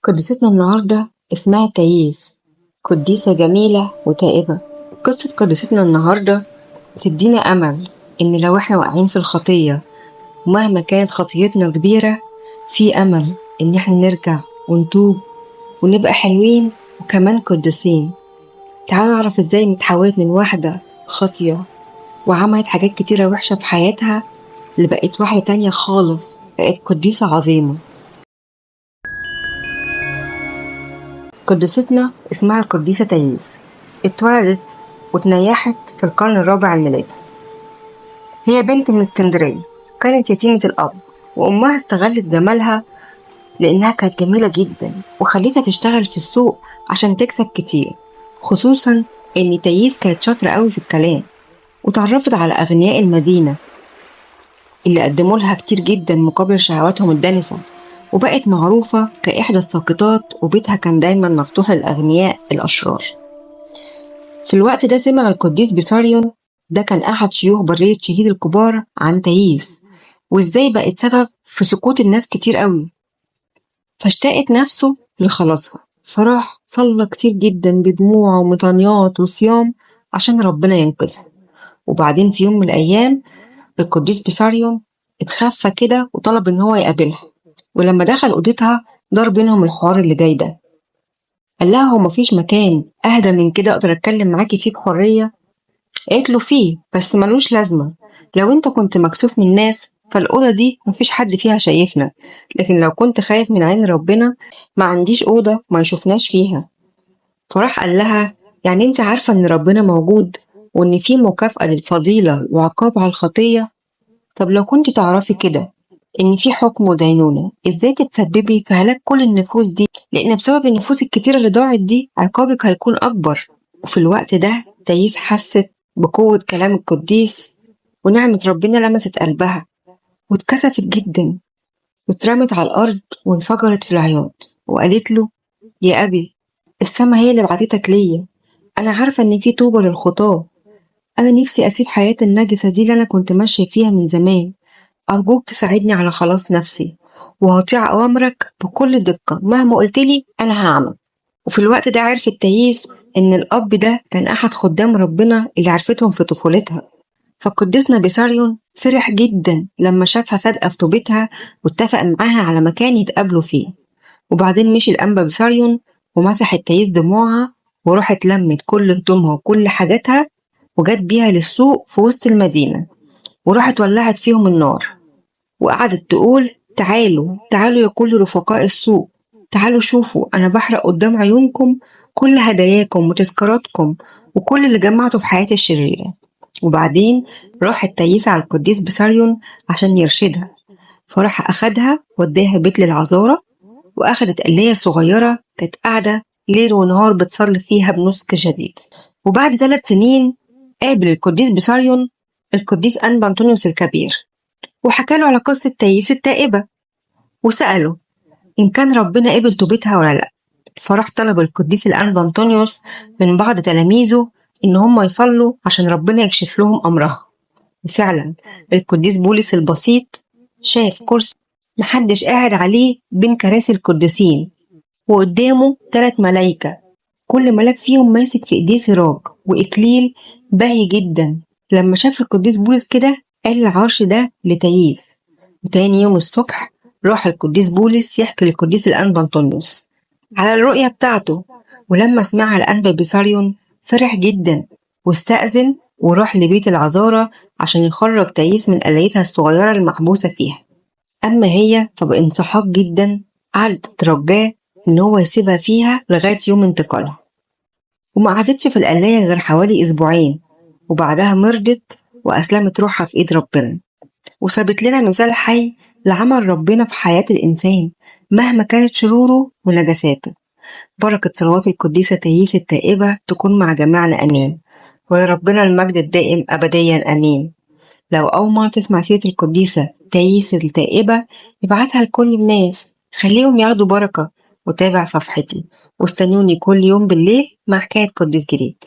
قديستنا النهاردة اسمها تاييس، قديسة جميلة وتائبة. قصة قديستنا النهاردة بتدينا أمل إن لو إحنا واقعين في الخطية ومهما كانت خطيتنا كبيرة، في أمل إن إحنا نرجع ونتوب ونبقى حلوين وكمان قديسين. تعالوا نعرف إزاي متحولت من واحدة خاطية وعملت حاجات كتيرة وحشة في حياتها لبقت واحدة تانية خالص، بقت قديسة عظيمة. قديستنا اسمها القديسة تاييس، اتولدت وتنيحت في القرن الرابع الميلادي. هي بنت من اسكندرية، كانت يتيمة الأب، وأمها استغلت جمالها لأنها كانت جميلة جدا وخلتها تشتغل في السوق عشان تكسب كتير، خصوصا إن تاييس كانت شاطرة قوي في الكلام، وتعرفت على أغنياء المدينة اللي قدموا لها كتير جدا مقابل شهواتهم الدنسة، وبقت معروفة كإحدى الساقطات، وبيتها كان دايما مفتوح للأغنياء الأشرار. في الوقت ده سمع القديس بيساريون، ده كان أحد شيوخ برية شهيد الكبار، عن تاييس وإزاي بقت سبب في سقوط الناس كتير قوي، فاشتاقت نفسه لخلاصها، فراح صلى كتير جدا بدموع ومطانيات وصيام عشان ربنا ينقذها. وبعدين في يوم من الأيام القديس بيساريون اتخفى كده وطلب إن هو يقابلها، ولما دخل أوضتها دار بينهم الحوار اللي جاي ده. قال لها هو مفيش مكان أهدى من كده أقدر أتكلم معاكي فيه بحرية؟ قالت له فيه، بس ملوش لازمة. لو أنت كنت مكسوف من الناس فالأوضة دي مفيش حد فيها شايفنا، لكن لو كنت خايف من عين ربنا ما عنديش أوضة ما يشوفناش فيها. فراح قال لها يعني أنت عارفة إن ربنا موجود وإن في مكافأة للفضيلة وعقاب على الخطية؟ طب لو كنت تعرفي كده إن في حكم ودينونة، إزاي تتسببي في هلاك كل النفوس دي؟ لأن بسبب النفوس الكتيرة اللي ضاعت دي عقابك هيكون أكبر. وفي الوقت ده تاييس حست بقوة كلام القديس، ونعمة ربنا لمست قلبها واتكسفت جدا واترمت على الأرض وانفجرت في العياط، وقالت له يا أبي، السما هي اللي بعتتك ليا. أنا عارفة إن في توبة للخطاة، أنا نفسي أسيب حياة النجسة دي اللي أنا كنت ماشية فيها من زمان. أرجوك تساعدني على خلاص نفسي، وهطيع أوامرك بكل دقة، مهما قلتلي أنا هعمل. وفي الوقت ده عرفت تاييس إن الأب ده كان أحد خدام ربنا اللي عرفتهم في طفولتها. فقدسنا بيساريون فرح جدا لما شافها صادقة في توبتها، واتفق معاها على مكان يتقابلوا فيه. وبعدين مشي الأنبا بيساريون ومسحت تاييس دموعها، وراحت لمت كل هدومها وكل حاجاتها وجت بيها للسوق في وسط المدينة، وراحت ولعت فيهم النار، وقعدت تقول تعالوا تعالوا يا كل رفقاء السوق، تعالوا شوفوا أنا بحرق قدام عيونكم كل هداياكم وتذكاراتكم وكل اللي جمعته في حياتي الشريرة. وبعدين راحت تاييس على القديس بيساريون عشان يرشدها، فراح أخدها وداها بيت للعذارة، وأخدت قلاية صغيرة كانت قاعدة ليل ونهار بتصلي فيها بنسك شديد. وبعد 3 سنين قابل القديس بيساريون القديس أنبا أنطونيوس الكبير، وحكى له على قصة تاييس التائبة، وسأله إن كان ربنا قبل توبتها ولا لأ. فراح طلب القديس الأنبا أنطونيوس من بعض تلاميذه إن هم يصلوا عشان ربنا يكشف لهم أمرها. وفعلا القديس بولس البسيط شاف كرسي محدش قاعد عليه بين كراسي القديسين، وقدامه 3 ملايكة، كل ملاك فيهم ماسك في ايديه سراج وإكليل باهي جدا. لما شاف القديس بولس كده قال العرش ده لتاييس. وتاني يوم الصبح راح القديس بولس يحكي للقديس الأنبا أنطونيوس على الرؤية بتاعته، ولما سمعها الأنبا بيساريون فرح جدا واستأذن وراح لبيت العذارة عشان يخرج تاييس من قلايتها الصغيرة المحبوسة فيها. أما هي فبانسحاق جدا قعدت ترجاه إن هو يسيبها فيها لغاية يوم انتقالها، وما قعدتش في القلاية غير حوالي 2 أسبوع، وبعدها مرضت وأسلمت روحها في إيد ربنا، وسابت لنا مثال حي لعمل ربنا في حياة الإنسان مهما كانت شروره ونجساته. بركة صلوات القديسة تاييس التائبة تكون مع جميعنا أمين، ولربنا المجد الدائم أبديا أمين. لو أول مرة تسمع سيرة القديسة تاييس التائبة ابعتها لكل الناس، خليهم ياخدوا بركة، وتابع صفحتي واستنوني كل يوم بالليل مع حكاية قديس جديد.